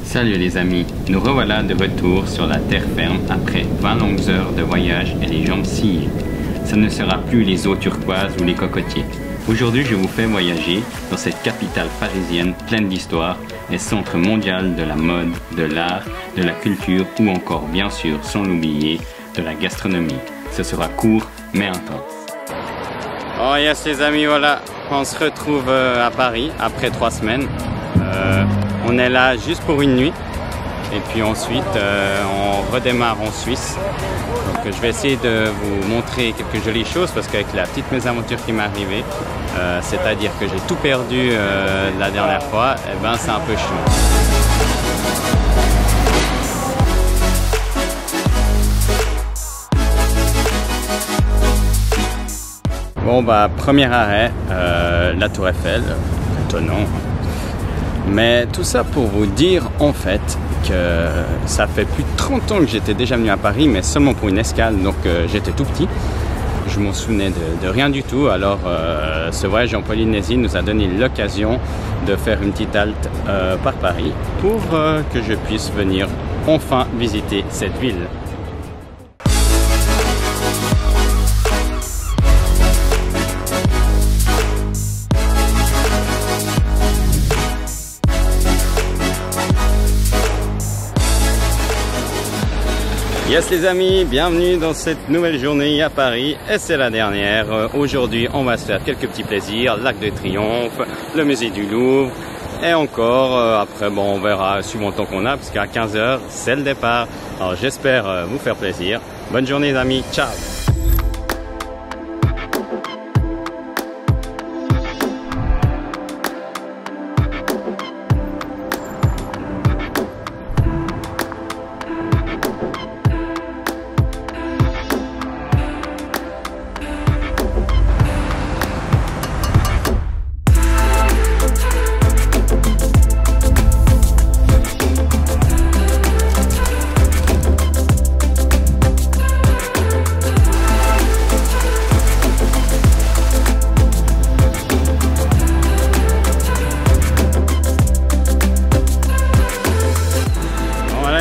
Salut les amis, nous revoilà de retour sur la terre ferme après 20 longues heures de voyage et les jambes sciées. Ça ne sera plus les eaux turquoises ou les cocotiers. Aujourd'hui, je vous fais voyager dans cette capitale parisienne pleine d'histoire et centre mondial de la mode, de l'art, de la culture ou encore bien sûr, sans l'oublier, de la gastronomie. Ce sera court mais intense. Oh yes les amis, voilà, on se retrouve à Paris après 3 semaines. On est là juste pour une nuit et puis ensuite on redémarre en Suisse. Donc je vais essayer de vous montrer quelques jolies choses parce qu'avec la petite mésaventure qui m'est arrivée, c'est-à-dire que j'ai tout perdu la dernière fois, et ben c'est un peu chiant. Bon bah premier arrêt, la Tour Eiffel, étonnant. Mais tout ça pour vous dire en fait que ça fait plus de 30 ans que j'étais déjà venu à Paris, mais seulement pour une escale, donc j'étais tout petit. Je m'en souvenais de rien du tout, alors ce voyage en Polynésie nous a donné l'occasion de faire une petite halte par Paris pour que je puisse venir enfin visiter cette ville. Yes les amis, bienvenue dans cette nouvelle journée à Paris et c'est la dernière. Aujourd'hui on va se faire quelques petits plaisirs, l'Arc de Triomphe, le musée du Louvre et encore après bon on verra suivant le temps qu'on a parce qu'à 15 h c'est le départ. Alors j'espère vous faire plaisir. Bonne journée les amis, ciao.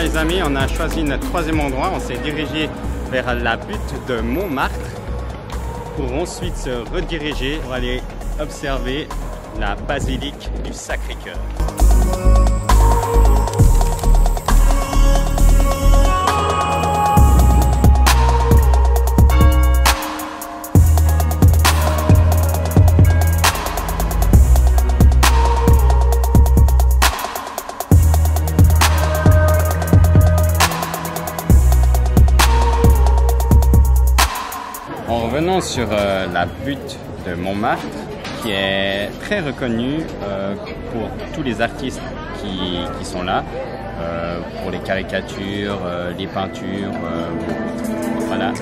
Les amis, on a choisi notre troisième endroit, on s'est dirigé vers la butte de Montmartre pour ensuite se rediriger pour aller observer la basilique du Sacré-Cœur. En revenant sur la butte de Montmartre, qui est très reconnue pour tous les artistes qui sont là, pour les caricatures, les peintures, voilà.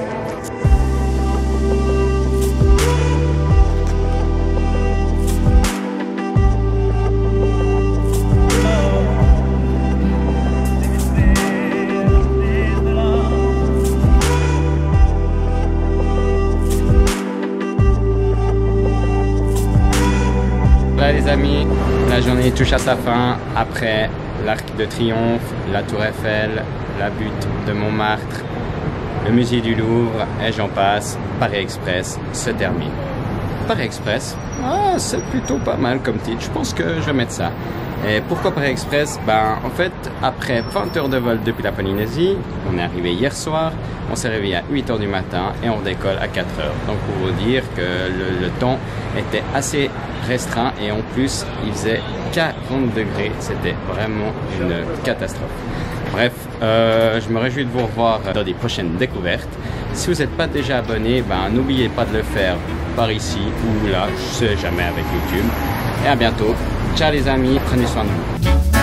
Voilà les amis, la journée touche à sa fin. Après l'Arc de Triomphe, la Tour Eiffel, la butte de Montmartre, le musée du Louvre et j'en passe, Paris Express se termine. Paris Express, c'est plutôt pas mal comme titre, je pense que je vais mettre ça. Et pourquoi Paris Express? Ben, en fait, après 20 heures de vol depuis la Polynésie, on est arrivé hier soir, on s'est réveillé à 8 h du matin et on décolle à 4 h. Donc pour vous dire que le temps était assez restreint et en plus il faisait 40 degrés, c'était vraiment une catastrophe. Bref, je me réjouis de vous revoir dans des prochaines découvertes. Si vous n'êtes pas déjà abonné, ben, n'oubliez pas de le faire par ici ou là, je sais jamais avec YouTube. Et à bientôt. Ciao les amis, prenez soin de vous.